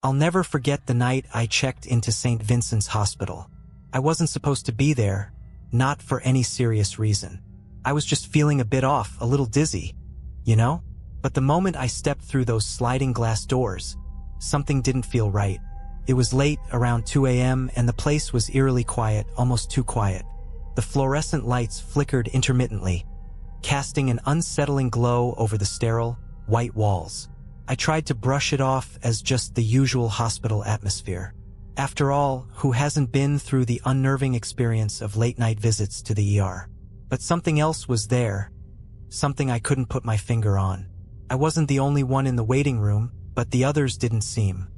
I'll never forget the night I checked into St. Vincent's Hospital. I wasn't supposed to be there, not for any serious reason. I was just feeling a bit off, a little dizzy, you know? But the moment I stepped through those sliding glass doors, something didn't feel right. It was late, around 2 a.m., and the place was eerily quiet, almost too quiet. The fluorescent lights flickered intermittently, casting an unsettling glow over the sterile, white walls. I tried to brush it off as just the usual hospital atmosphere. After all, who hasn't been through the unnerving experience of late-night visits to the ER? But something else was there, something I couldn't put my finger on. I wasn't the only one in the waiting room, but the others didn't seem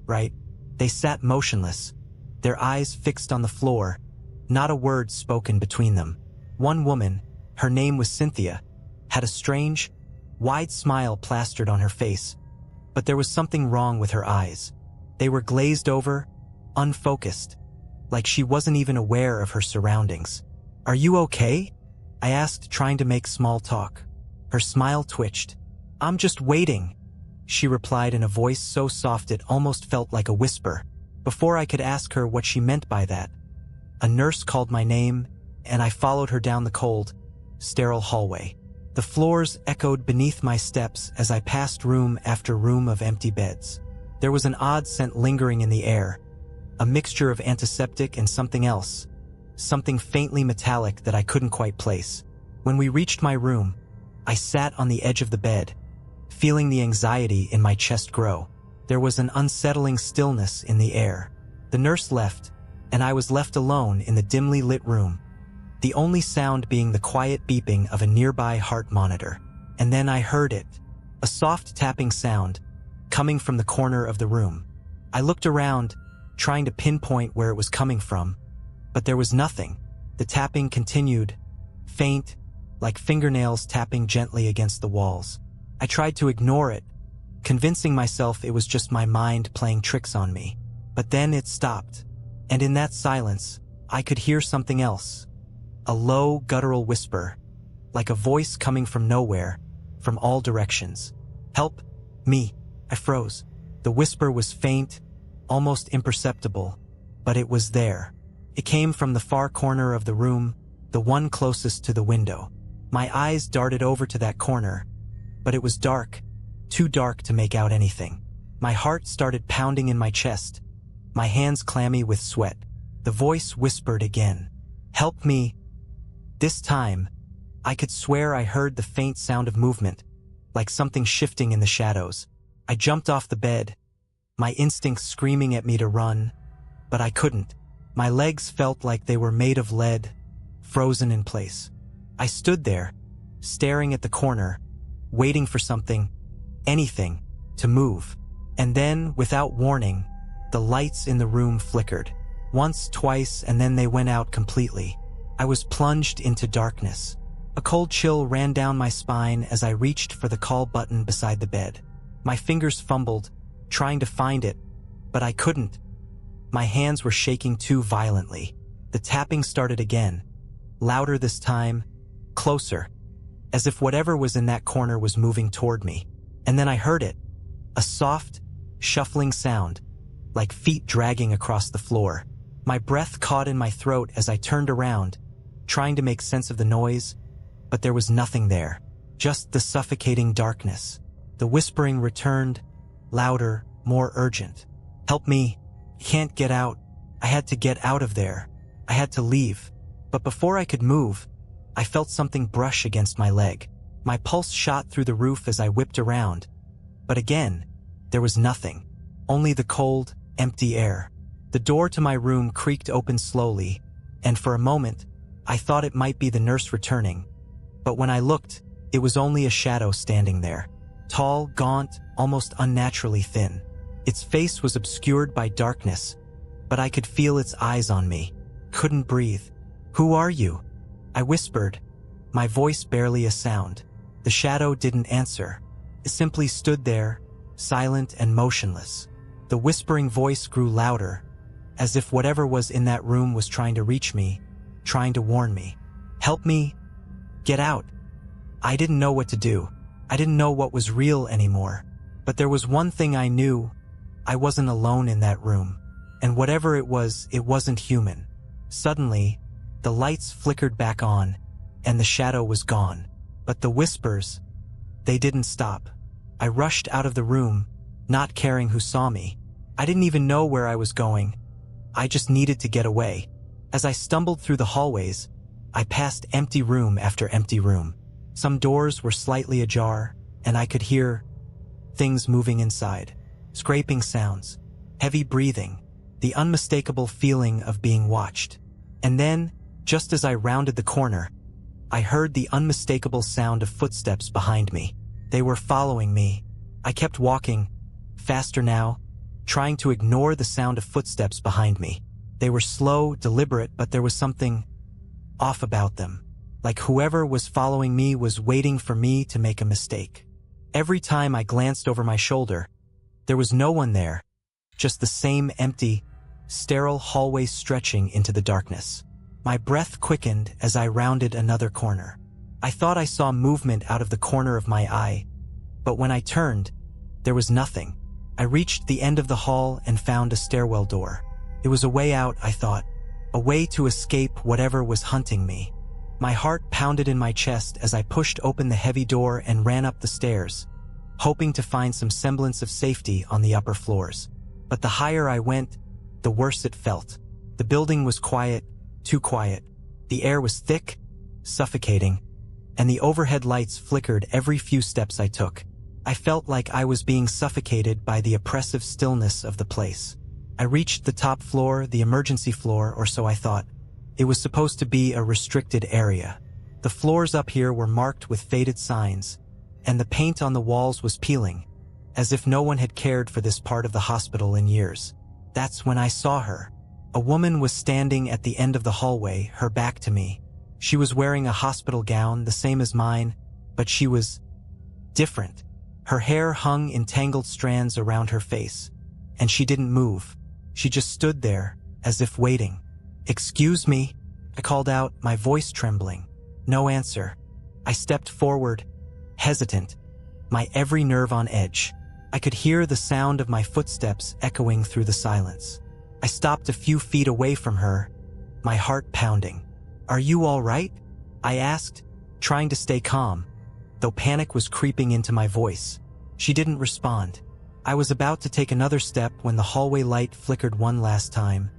right. They sat motionless, their eyes fixed on the floor, not a word spoken between them. One woman, her name was Cynthia, had a strange, wide smile plastered on her face, but there was something wrong with her eyes. They were glazed over, unfocused, like she wasn't even aware of her surroundings. "Are you okay?" I asked, trying to make small talk. Her smile twitched. "I'm just waiting," she replied in a voice so soft it almost felt like a whisper. Before I could ask her what she meant by that, a nurse called my name, and I followed her down the cold, sterile hallway. The floors echoed beneath my steps as I passed room after room of empty beds. There was an odd scent lingering in the air, a mixture of antiseptic and something else, something faintly metallic that I couldn't quite place. When we reached my room, I sat on the edge of the bed, feeling the anxiety in my chest grow. There was an unsettling stillness in the air. The nurse left, and I was left alone in the dimly lit room, the only sound being the quiet beeping of a nearby heart monitor. And then I heard it, a soft tapping sound, coming from the corner of the room. I looked around, trying to pinpoint where it was coming from, but there was nothing. The tapping continued, faint, like fingernails tapping gently against the walls. I tried to ignore it, convincing myself it was just my mind playing tricks on me. But then it stopped, and in that silence, I could hear something else. A low, guttural whisper, like a voice coming from nowhere, from all directions. "Help me." I froze. The whisper was faint, almost imperceptible, but it was there. It came from the far corner of the room, the one closest to the window. My eyes darted over to that corner, but it was dark, too dark to make out anything. My heart started pounding in my chest, my hands clammy with sweat. The voice whispered again, "Help me." This time, I could swear I heard the faint sound of movement, like something shifting in the shadows. I jumped off the bed, my instincts screaming at me to run, but I couldn't. My legs felt like they were made of lead, frozen in place. I stood there, staring at the corner, waiting for something, anything, to move. And then, without warning, the lights in the room flickered. Once, twice, and then they went out completely. I was plunged into darkness. A cold chill ran down my spine as I reached for the call button beside the bed. My fingers fumbled, trying to find it, but I couldn't. My hands were shaking too violently. The tapping started again, louder this time, closer, as if whatever was in that corner was moving toward me. And then I heard it, a soft, shuffling sound, like feet dragging across the floor. My breath caught in my throat as I turned around, trying to make sense of the noise, but there was nothing there, just the suffocating darkness. The whispering returned, louder, more urgent. "Help me. I can't get out. I had to get out of there. I had to leave." But before I could move, I felt something brush against my leg. My pulse shot through the roof as I whipped around. But again, there was nothing, only the cold, empty air. The door to my room creaked open slowly, and for a moment, I thought it might be the nurse returning. But when I looked, it was only a shadow standing there. Tall, gaunt, almost unnaturally thin. Its face was obscured by darkness, but I could feel its eyes on me. Couldn't breathe. "Who are you?" I whispered, my voice barely a sound. The shadow didn't answer. It simply stood there, silent and motionless. The whispering voice grew louder, as if whatever was in that room was trying to reach me, trying to warn me. "Help me. Get out." I didn't know what to do. I didn't know what was real anymore. But there was one thing I knew. I wasn't alone in that room. And whatever it was, it wasn't human. Suddenly, the lights flickered back on, and the shadow was gone. But the whispers, they didn't stop. I rushed out of the room, not caring who saw me. I didn't even know where I was going. I just needed to get away. As I stumbled through the hallways, I passed empty room after empty room. Some doors were slightly ajar, and I could hear things moving inside. Scraping sounds, heavy breathing, the unmistakable feeling of being watched. And then, just as I rounded the corner, I heard the unmistakable sound of footsteps behind me. They were following me. I kept walking, faster now, trying to ignore the sound of footsteps behind me. They were slow, deliberate, but there was something off about them. Like whoever was following me was waiting for me to make a mistake. Every time I glanced over my shoulder, there was no one there, just the same empty, sterile hallway stretching into the darkness. My breath quickened as I rounded another corner. I thought I saw movement out of the corner of my eye, but when I turned, there was nothing. I reached the end of the hall and found a stairwell door. It was a way out, I thought, a way to escape whatever was hunting me. My heart pounded in my chest as I pushed open the heavy door and ran up the stairs, hoping to find some semblance of safety on the upper floors. But the higher I went, the worse it felt. The building was quiet, too quiet. The air was thick, suffocating, and the overhead lights flickered every few steps I took. I felt like I was being suffocated by the oppressive stillness of the place. I reached the top floor, the emergency floor, or so I thought. It was supposed to be a restricted area. The floors up here were marked with faded signs, and the paint on the walls was peeling, as if no one had cared for this part of the hospital in years. That's when I saw her. A woman was standing at the end of the hallway, her back to me. She was wearing a hospital gown, the same as mine, but she was different. Her hair hung in tangled strands around her face, and she didn't move. She just stood there, as if waiting. "Excuse me," I called out, my voice trembling. No answer. I stepped forward, hesitant, my every nerve on edge. I could hear the sound of my footsteps echoing through the silence. I stopped a few feet away from her, my heart pounding. "Are you all right?" I asked, trying to stay calm, though panic was creeping into my voice. She didn't respond. I was about to take another step when the hallway light flickered one last time,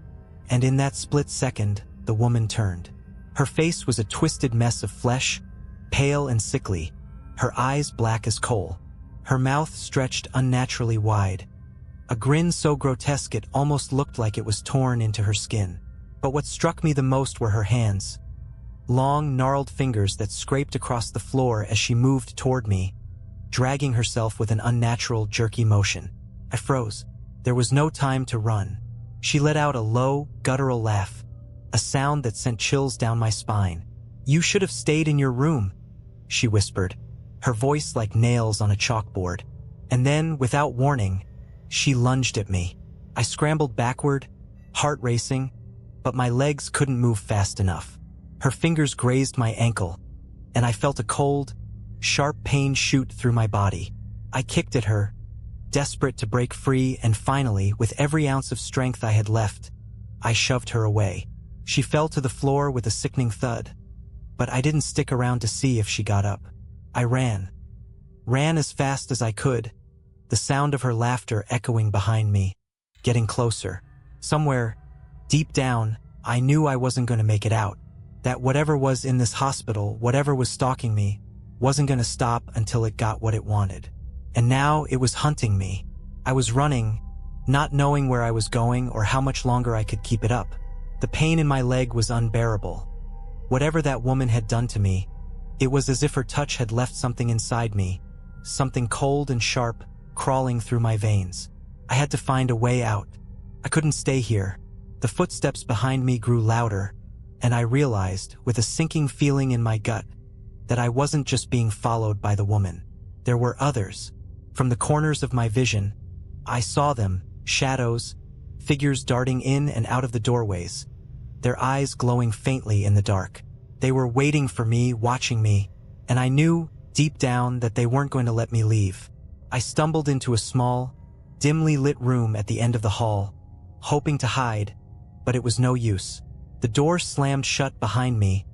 and in that split second, the woman turned. Her face was a twisted mess of flesh, pale and sickly, her eyes black as coal. Her mouth stretched unnaturally wide, a grin so grotesque it almost looked like it was torn into her skin. But what struck me the most were her hands, long, gnarled fingers that scraped across the floor as she moved toward me, dragging herself with an unnatural, jerky motion. I froze. There was no time to run. She let out a low, guttural laugh, a sound that sent chills down my spine. "You should have stayed in your room," she whispered, her voice like nails on a chalkboard. And then, without warning, she lunged at me. I scrambled backward, heart racing, but my legs couldn't move fast enough. Her fingers grazed my ankle, and I felt a cold, sharp pain shoot through my body. I kicked at her, desperate to break free, and finally, with every ounce of strength I had left, I shoved her away. She fell to the floor with a sickening thud, but I didn't stick around to see if she got up. I ran as fast as I could, the sound of her laughter echoing behind me, getting closer. Somewhere, deep down, I knew I wasn't going to make it out, that whatever was in this hospital, whatever was stalking me, wasn't going to stop until it got what it wanted. And now it was hunting me. I was running, not knowing where I was going or how much longer I could keep it up. The pain in my leg was unbearable. Whatever that woman had done to me, it was as if her touch had left something inside me, something cold and sharp, crawling through my veins. I had to find a way out. I couldn't stay here. The footsteps behind me grew louder, and I realized, with a sinking feeling in my gut, that I wasn't just being followed by the woman. There were others. From the corners of my vision, I saw them, shadows, figures darting in and out of the doorways, their eyes glowing faintly in the dark. They were waiting for me, watching me, and I knew, deep down, that they weren't going to let me leave. I stumbled into a small, dimly lit room at the end of the hall, hoping to hide, but it was no use. The door slammed shut behind me,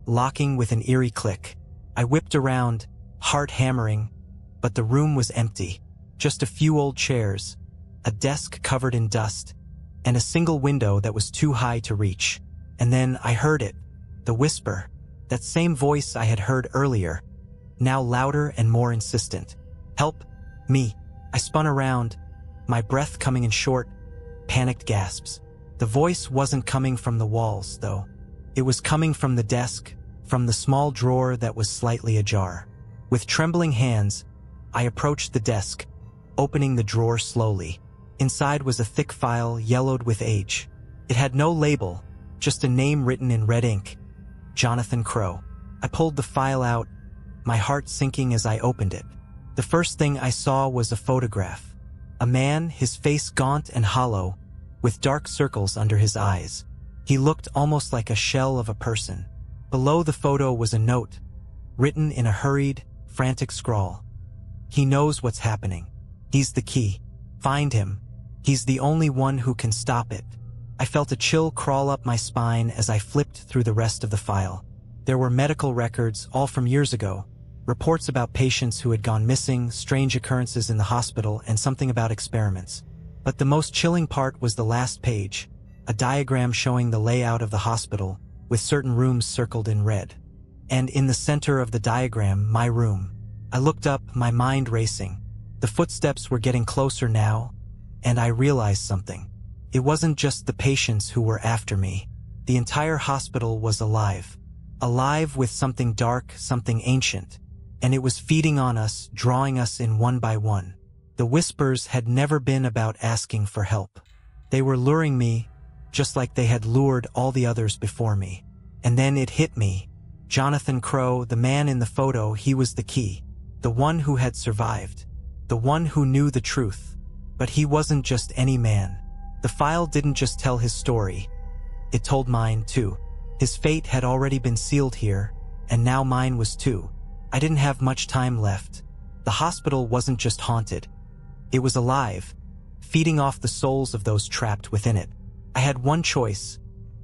locking with an eerie click. I whipped around, heart hammering, but the room was empty. Just a few old chairs, a desk covered in dust, and a single window that was too high to reach. And then I heard it, the whisper, that same voice I had heard earlier, now louder and more insistent. "Help me." I spun around, my breath coming in short, panicked gasps. The voice wasn't coming from the walls, though. It was coming from the desk, from the small drawer that was slightly ajar. With trembling hands, I approached the desk, opening the drawer slowly. Inside was a thick file yellowed with age. It had no label, just a name written in red ink. Jonathan Crow. I pulled the file out, my heart sinking as I opened it. The first thing I saw was a photograph. A man, his face gaunt and hollow, with dark circles under his eyes. He looked almost like a shell of a person. Below the photo was a note, written in a hurried, frantic scrawl. "He knows what's happening. He's the key. Find him. He's the only one who can stop it." I felt a chill crawl up my spine as I flipped through the rest of the file. There were medical records, all from years ago, reports about patients who had gone missing, strange occurrences in the hospital, and something about experiments. But the most chilling part was the last page, a diagram showing the layout of the hospital, with certain rooms circled in red. And in the center of the diagram, my room. I looked up, my mind racing. The footsteps were getting closer now, and I realized something. It wasn't just the patients who were after me. The entire hospital was alive. Alive with something dark, something ancient. And it was feeding on us, drawing us in one by one. The whispers had never been about asking for help. They were luring me, just like they had lured all the others before me. And then it hit me. Jonathan Crow, the man in the photo, he was the key. The one who had survived. The one who knew the truth. But he wasn't just any man. The file didn't just tell his story. It told mine, too. His fate had already been sealed here, and now mine was too. I didn't have much time left. The hospital wasn't just haunted. It was alive, feeding off the souls of those trapped within it. I had one choice: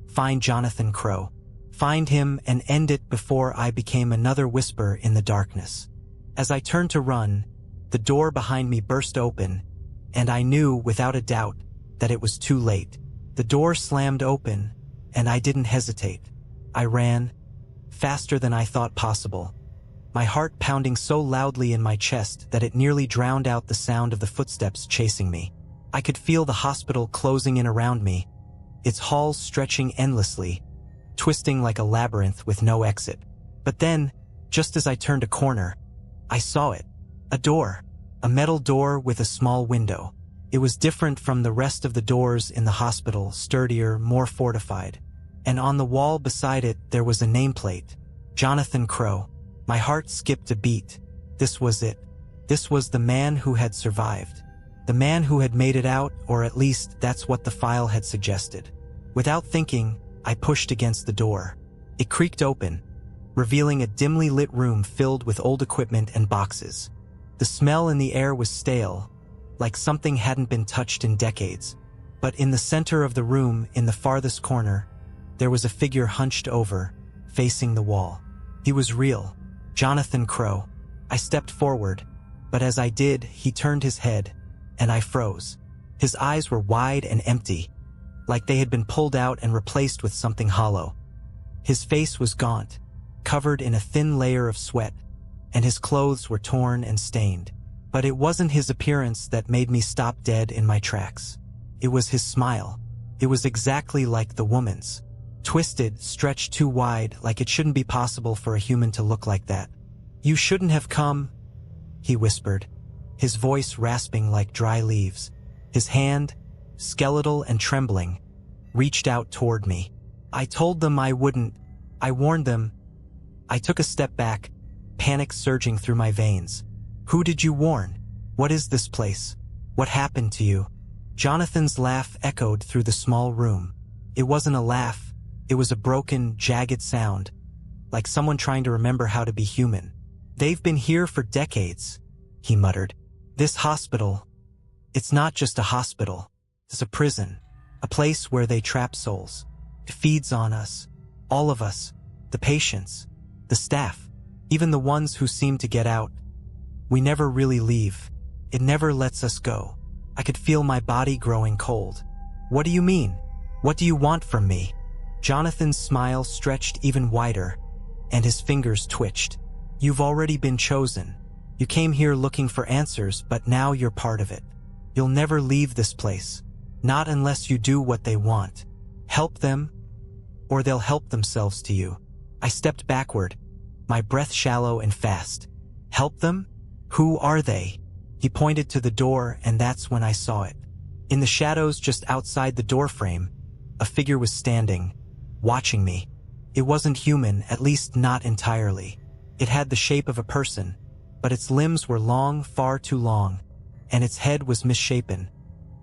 find Jonathan Crow. Find him and end it before I became another whisper in the darkness. As I turned to run, the door behind me burst open, and I knew without a doubt that it was too late. The door slammed open, and I didn't hesitate. I ran, faster than I thought possible, my heart pounding so loudly in my chest that it nearly drowned out the sound of the footsteps chasing me. I could feel the hospital closing in around me, its halls stretching endlessly, twisting like a labyrinth with no exit. But then, just as I turned a corner, I saw it. A door. A metal door with a small window. It was different from the rest of the doors in the hospital, sturdier, more fortified. And on the wall beside it there was a nameplate. Jonathan Crow. My heart skipped a beat. This was it. This was the man who had survived. The man who had made it out, or at least that's what the file had suggested. Without thinking, I pushed against the door. It creaked open, revealing a dimly lit room filled with old equipment and boxes. The smell in the air was stale, like something hadn't been touched in decades. But in the center of the room, in the farthest corner, there was a figure hunched over, facing the wall. He was real. Jonathan Crow. I stepped forward, but as I did, he turned his head, and I froze. His eyes were wide and empty, like they had been pulled out and replaced with something hollow. His face was gaunt, covered in a thin layer of sweat, and his clothes were torn and stained. But it wasn't his appearance that made me stop dead in my tracks. It was his smile. It was exactly like the woman's. Twisted, stretched too wide, like it shouldn't be possible for a human to look like that. "You shouldn't have come," he whispered, his voice rasping like dry leaves. His hand, skeletal and trembling, reached out toward me. "I told them I wouldn't. I warned them." I took a step back, panic surging through my veins. "Who did you warn? What is this place? What happened to you?" Jonathan's laugh echoed through the small room. It wasn't a laugh. It was a broken, jagged sound, like someone trying to remember how to be human. "They've been here for decades," he muttered. "This hospital, It's not just a hospital. It's a prison. A place where they trap souls. It feeds on us. All of us. The patients. The staff. Even the ones who seem to get out. We never really leave. It never lets us go. I could feel my body growing cold. What do you mean? What do you want from me? Jonathan's smile stretched even wider, and his fingers twitched. You've already been chosen. You came here looking for answers, but now you're part of it. You'll never leave this place. Not unless you do what they want. Help them, or they'll help themselves to you. I stepped backward, my breath shallow and fast. Help them? Who are they? He pointed to the door, and that's when I saw it. In the shadows just outside the doorframe, a figure was standing, watching me. It wasn't human, at least not entirely. It had the shape of a person, but its limbs were long, far too long, and its head was misshapen,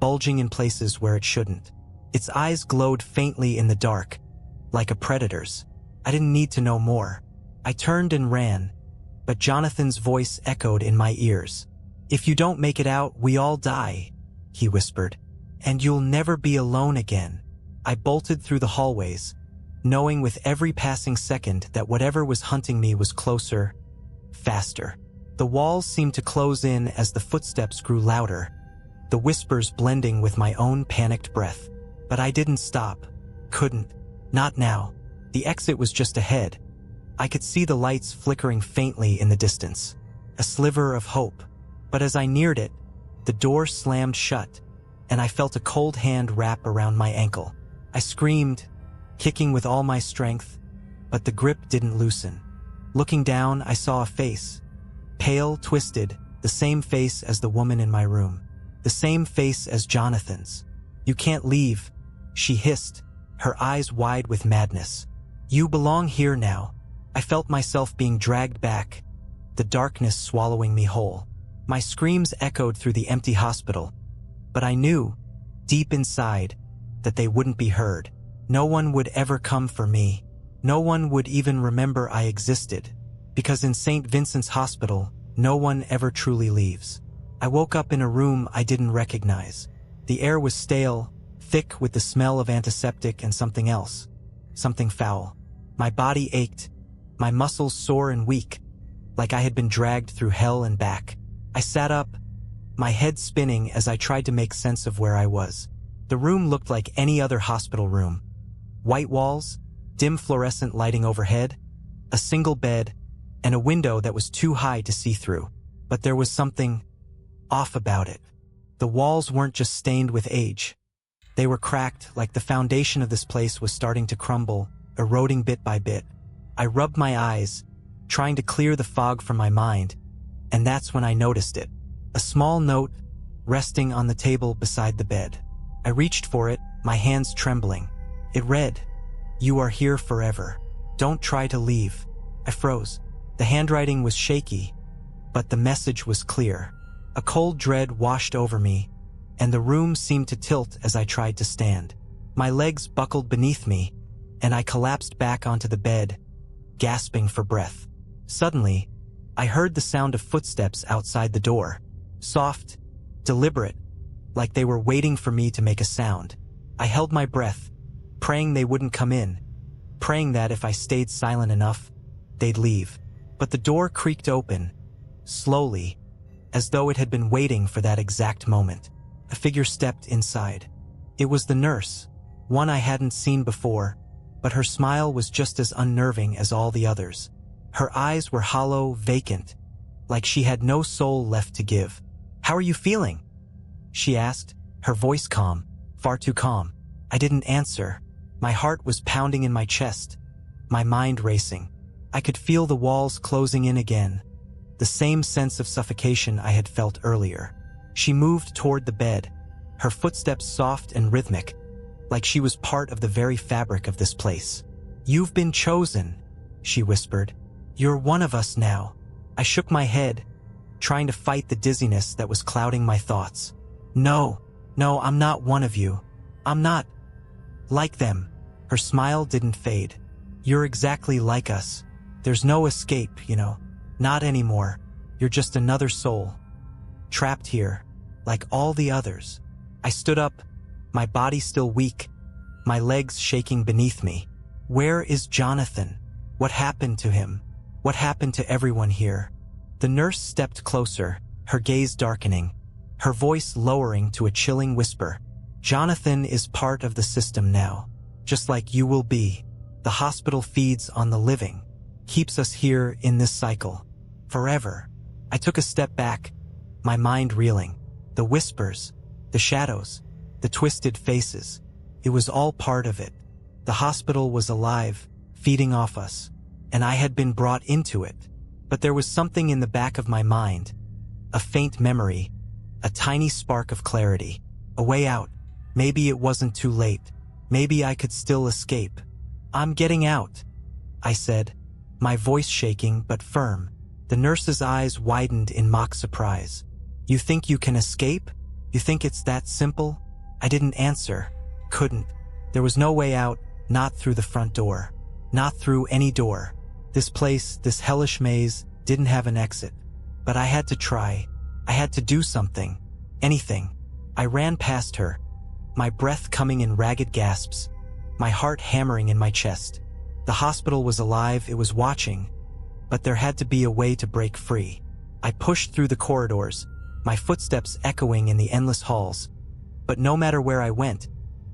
bulging in places where it shouldn't. Its eyes glowed faintly in the dark, like a predator's. I didn't need to know more. I turned and ran, but Jonathan's voice echoed in my ears. If you don't make it out, we all die, he whispered, and you'll never be alone again. I bolted through the hallways, knowing with every passing second that whatever was hunting me was closer, faster. The walls seemed to close in as the footsteps grew louder, the whispers blending with my own panicked breath. But I didn't stop. Couldn't. Not now. The exit was just ahead. I could see the lights flickering faintly in the distance. A sliver of hope. But as I neared it, the door slammed shut, and I felt a cold hand wrap around my ankle. I screamed, kicking with all my strength, but the grip didn't loosen. Looking down, I saw a face. Pale, twisted, the same face as the woman in my room. The same face as Jonathan's. You can't leave, she hissed, her eyes wide with madness. You belong here now. I felt myself being dragged back, the darkness swallowing me whole. My screams echoed through the empty hospital, but I knew, deep inside, that they wouldn't be heard. No one would ever come for me. No one would even remember I existed, because in St. Vincent's Hospital, no one ever truly leaves. I woke up in a room I didn't recognize. The air was stale, thick with the smell of antiseptic and something else. Something foul. My body ached, my muscles sore and weak, like I had been dragged through hell and back. I sat up, my head spinning as I tried to make sense of where I was. The room looked like any other hospital room. White walls, dim fluorescent lighting overhead, a single bed, and a window that was too high to see through. But there was something off about it. The walls weren't just stained with age. They were cracked, like the foundation of this place was starting to crumble, eroding bit by bit. I rubbed my eyes, trying to clear the fog from my mind, and that's when I noticed it. A small note resting on the table beside the bed. I reached for it, my hands trembling. It read, "You are here forever. Don't try to leave." I froze. The handwriting was shaky, but the message was clear. A cold dread washed over me, and the room seemed to tilt as I tried to stand. My legs buckled beneath me, and I collapsed back onto the bed, gasping for breath. Suddenly, I heard the sound of footsteps outside the door. Soft, deliberate, like they were waiting for me to make a sound. I held my breath, praying they wouldn't come in, praying that if I stayed silent enough, they'd leave. But the door creaked open, slowly, as though it had been waiting for that exact moment. A figure stepped inside. It was the nurse, one I hadn't seen before, but her smile was just as unnerving as all the others. Her eyes were hollow, vacant, like she had no soul left to give. "How are you feeling?" she asked, her voice calm, far too calm. I didn't answer. My heart was pounding in my chest, my mind racing. I could feel the walls closing in again, the same sense of suffocation I had felt earlier. She moved toward the bed, her footsteps soft and rhythmic, like she was part of the very fabric of this place. "You've been chosen," she whispered. "You're one of us now." I shook my head, trying to fight the dizziness that was clouding my thoughts. No, I'm not one of you. I'm not like them." Her smile didn't fade. "You're exactly like us. There's no escape, Not anymore. You're just another soul. Trapped here. like all the others. I stood up, my body still weak, my legs shaking beneath me. Where is Jonathan? What happened to him? What happened to everyone here? The nurse stepped closer, her gaze darkening, her voice lowering to a chilling whisper. Jonathan is part of the system now, just like you will be. The hospital feeds on the living, keeps us here in this cycle, forever. I took a step back, my mind reeling. The whispers, the shadows, the twisted faces. It was all part of it. The hospital was alive, feeding off us, and I had been brought into it. But there was something in the back of my mind, a faint memory, a tiny spark of clarity, a way out. Maybe it wasn't too late. Maybe I could still escape. I'm getting out, I said, my voice shaking but firm. The nurse's eyes widened in mock surprise. You think you can escape? You think it's that simple? I didn't answer. Couldn't. There was no way out, not through the front door. Not through any door. This place, this hellish maze, didn't have an exit. But I had to try. I had to do something. Anything. I ran past her, my breath coming in ragged gasps, my heart hammering in my chest. The hospital was alive, it was watching, but there had to be a way to break free. I pushed through the corridors, my footsteps echoing in the endless halls. But no matter where I went,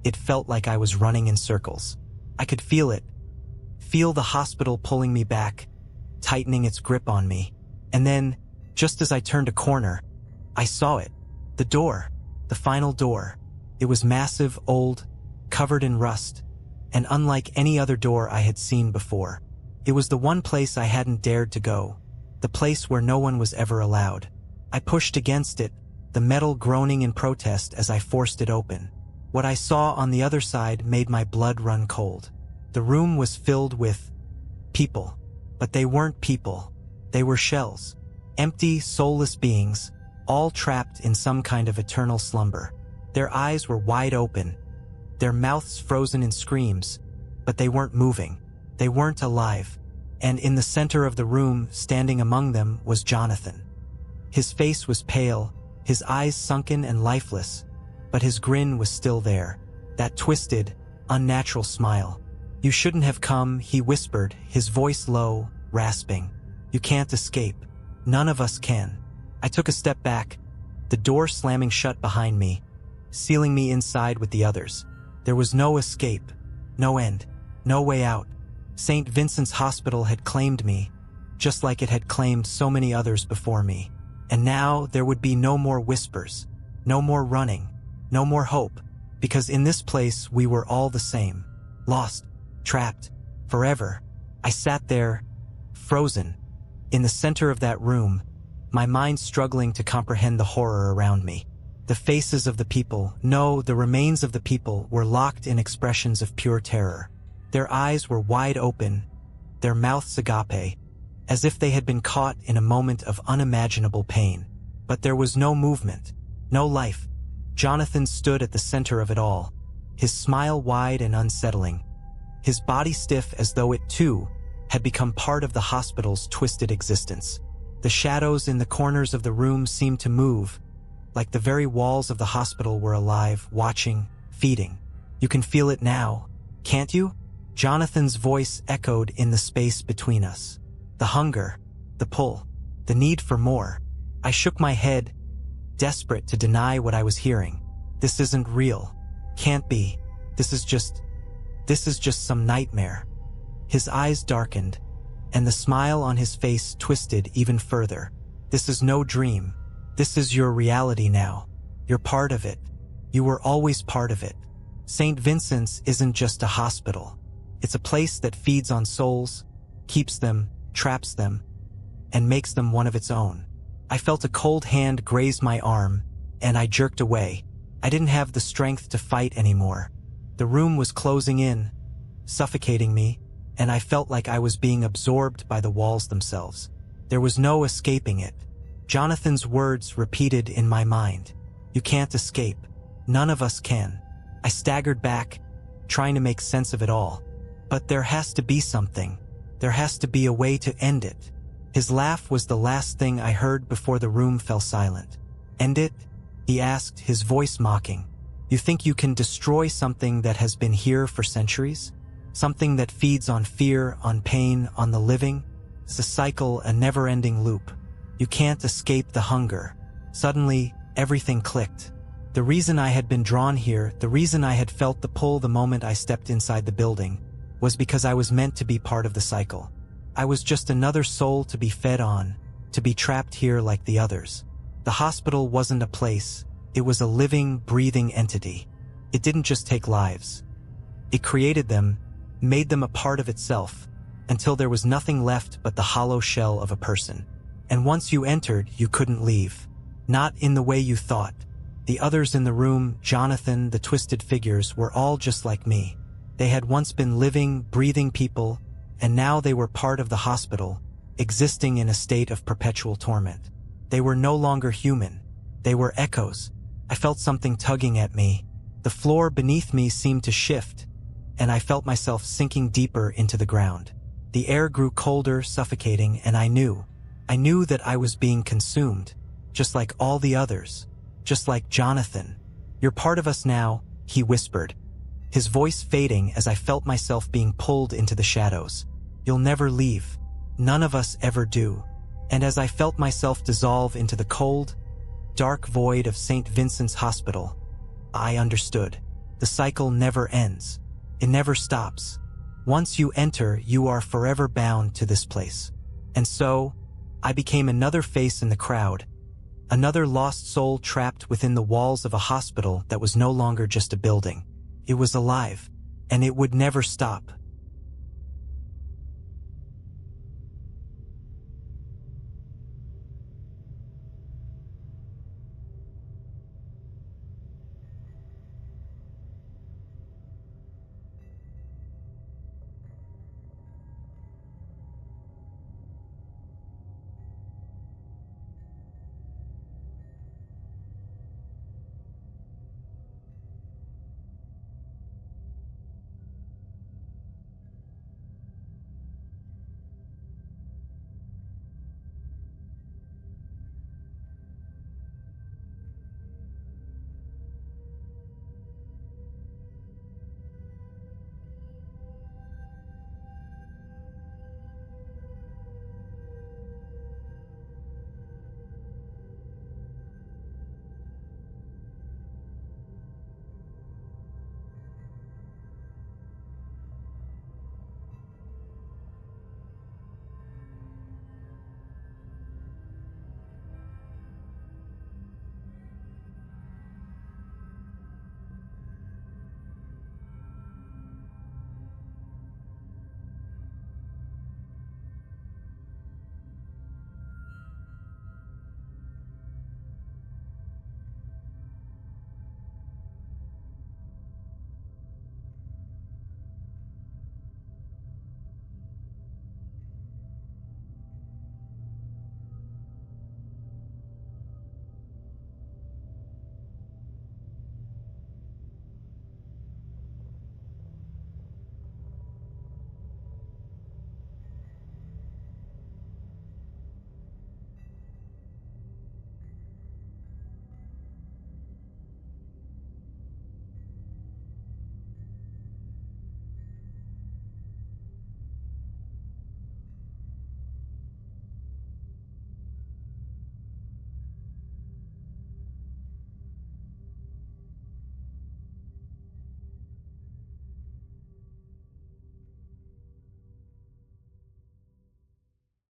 it felt like I was running in circles. I could feel it. Feel the hospital pulling me back, tightening its grip on me. And then, just as I turned a corner, I saw it. The door. The final door. It was massive, old, covered in rust, and unlike any other door I had seen before. It was the one place I hadn't dared to go, the place where no one was ever allowed. I pushed against it, the metal groaning in protest as I forced it open. What I saw on the other side made my blood run cold. The room was filled with people, but they weren't people. They were shells, empty, soulless beings, all trapped in some kind of eternal slumber. Their eyes were wide open, their mouths frozen in screams, but they weren't moving. They weren't alive. And in the center of the room, standing among them, was Jonathan. His face was pale, his eyes sunken and lifeless, but his grin was still there, that twisted, unnatural smile. You shouldn't have come, he whispered, his voice low, rasping. You can't escape. None of us can. I took a step back, the door slamming shut behind me, sealing me inside with the others. There was no escape, no end, no way out. St. Vincent's Hospital had claimed me, just like it had claimed so many others before me. And now there would be no more whispers, no more running, no more hope, because in this place we were all the same, lost, trapped, forever. I sat there, frozen, in the center of that room, my mind struggling to comprehend the horror around me. The faces of the people, no, the remains of the people, were locked in expressions of pure terror. Their eyes were wide open, their mouths agape, as if they had been caught in a moment of unimaginable pain. But there was no movement, no life. Jonathan stood at the center of it all, his smile wide and unsettling, his body stiff as though it too had become part of the hospital's twisted existence. The shadows in the corners of the room seemed to move, like the very walls of the hospital were alive, watching, feeding. You can feel it now, can't you? Jonathan's voice echoed in the space between us. The hunger, the pull, the need for more. I shook my head, desperate to deny what I was hearing. This isn't real. Can't be. This is just some nightmare. His eyes darkened, and the smile on his face twisted even further. This is no dream. This is your reality now. You're part of it. You were always part of it. St. Vincent's isn't just a hospital. It's a place that feeds on souls, keeps them, traps them, and makes them one of its own. I felt a cold hand graze my arm, and I jerked away. I didn't have the strength to fight anymore. The room was closing in, suffocating me, and I felt like I was being absorbed by the walls themselves. There was no escaping it. Jonathan's words repeated in my mind. You can't escape. None of us can. I staggered back, trying to make sense of it all. But there has to be something. There has to be a way to end it. His laugh was the last thing I heard before the room fell silent. End it? he asked, his voice mocking. You think you can destroy something that has been here for centuries? Something that feeds on fear, on pain, on the living? It's a cycle, a never-ending loop. You can't escape the hunger. Suddenly, everything clicked. The reason I had been drawn here, the reason I had felt the pull the moment I stepped inside the building, was because I was meant to be part of the cycle. I was just another soul to be fed on, to be trapped here like the others. The hospital wasn't a place, it was a living, breathing entity. It didn't just take lives. It created them, made them a part of itself, until there was nothing left but the hollow shell of a person. And once you entered, you couldn't leave. Not in the way you thought. The others in the room, Jonathan, the twisted figures, were all just like me. They had once been living, breathing people, and now they were part of the hospital, existing in a state of perpetual torment. They were no longer human. They were echoes. I felt something tugging at me. The floor beneath me seemed to shift, and I felt myself sinking deeper into the ground. The air grew colder, suffocating, and I knew that I was being consumed, just like all the others, just like Jonathan. You're part of us now, he whispered, his voice fading as I felt myself being pulled into the shadows. You'll never leave. None of us ever do. And as I felt myself dissolve into the cold, dark void of St. Vincent's Hospital, I understood. The cycle never ends. It never stops. Once you enter, you are forever bound to this place. And so, I became another face in the crowd, another lost soul trapped within the walls of a hospital that was no longer just a building. It was alive, and it would never stop.